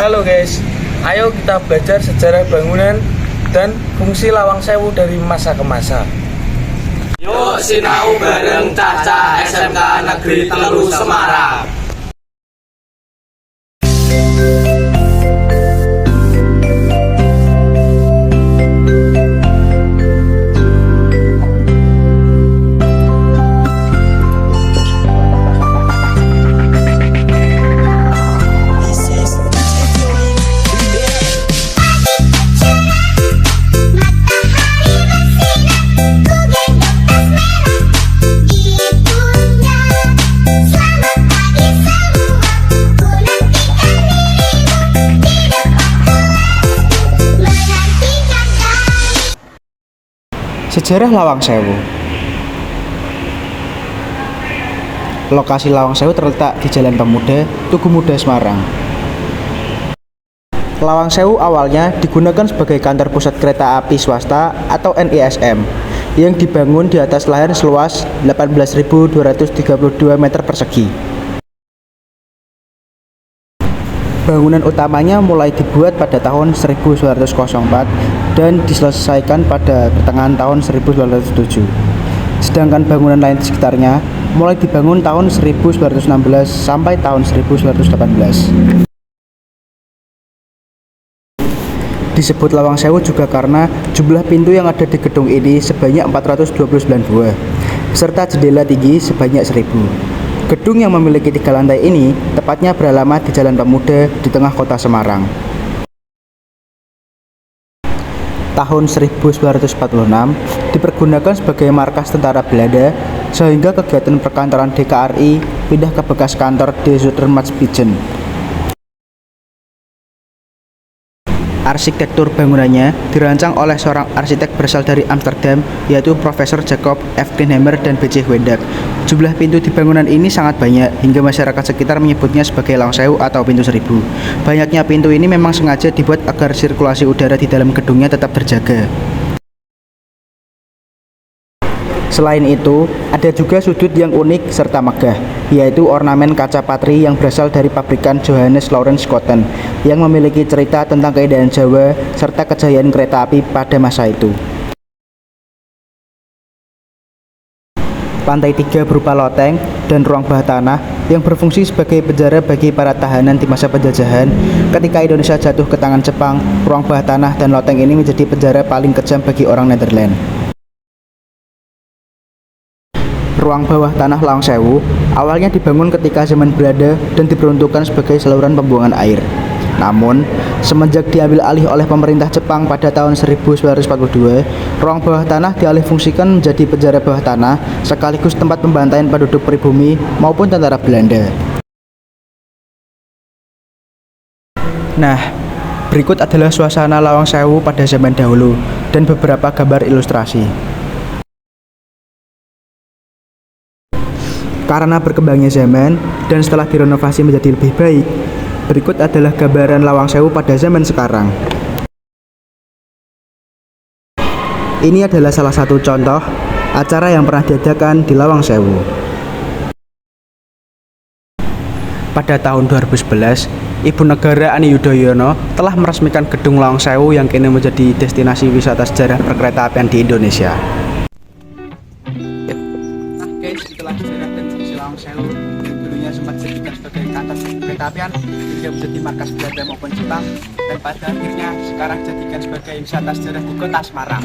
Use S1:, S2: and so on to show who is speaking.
S1: Halo guys, ayo kita belajar sejarah bangunan dan fungsi Lawang Sewu dari masa ke masa.
S2: Yuk sinau bareng Caca SMK Negeri Telu Semarang.
S3: Sejarah Lawang Sewu. Lokasi Lawang Sewu terletak di Jalan Pemuda, Tugu Muda, Semarang. Lawang Sewu awalnya digunakan sebagai kantor pusat kereta api swasta atau NISM yang dibangun di atas lahan seluas 18.232 meter persegi. Bangunan utamanya mulai dibuat pada tahun 1904 dan diselesaikan pada pertengahan tahun 1907. Sedangkan bangunan lain di sekitarnya mulai dibangun tahun 1916 sampai tahun 1918. Disebut Lawang Sewu juga karena jumlah pintu yang ada di gedung ini sebanyak 429 buah, beserta jendela tinggi sebanyak 1000. Gedung yang memiliki 3 lantai ini tepatnya beralamat di Jalan Pemuda di tengah kota Semarang. Tahun 1946 dipergunakan sebagai markas tentara Belanda sehingga kegiatan perkantoran DKRI pindah ke bekas kantor di Zuidermaatspitzen. Arsitektur bangunannya dirancang oleh seorang arsitek berasal dari Amsterdam, yaitu Profesor Jacob F. Kleinhammer dan B.C. Wendak. Jumlah pintu di bangunan ini sangat banyak, hingga masyarakat sekitar menyebutnya sebagai Lawang Sewu atau pintu 1000. Banyaknya pintu ini memang sengaja dibuat agar sirkulasi udara di dalam gedungnya tetap terjaga. Selain itu, ada juga sudut yang unik serta megah, yaitu ornamen kaca patri yang berasal dari pabrikan Johannes Laurens Schouten yang memiliki cerita tentang keindahan Jawa serta kejayaan kereta api pada masa itu. Lantai 3 berupa loteng dan ruang bawah tanah yang berfungsi sebagai penjara bagi para tahanan di masa penjajahan. Ketika Indonesia jatuh ke tangan Jepang, ruang bawah tanah dan loteng ini menjadi penjara paling kejam bagi orang Netherlands. Ruang bawah tanah Lawang Sewu awalnya dibangun ketika zaman Belanda dan diperuntukkan sebagai saluran pembuangan air. Namun, semenjak diambil alih oleh pemerintah Jepang pada tahun 1942, ruang bawah tanah dialihfungsikan menjadi penjara bawah tanah sekaligus tempat pembantaian penduduk pribumi maupun tentara Belanda. Nah, berikut adalah suasana Lawang Sewu pada zaman dahulu dan beberapa gambar ilustrasi. Karena berkembangnya zaman dan setelah direnovasi menjadi lebih baik, berikut adalah gambaran Lawang Sewu pada zaman sekarang. Ini adalah salah satu contoh acara yang pernah diadakan di Lawang Sewu. Pada tahun 2011, Ibu Negara Ani Yudhoyono telah meresmikan gedung Lawang Sewu yang kini menjadi destinasi wisata sejarah perkeretaapian di Indonesia. Setelah sejarah dan fungsi Lawang Sewu dulunya sempat dijadikan sebagai kantor perkeretaapian hingga menjadi markas Belanda maupun Jepang, dan pada akhirnya sekarang dijadikan sebagai wisata sejarah di kota Semarang.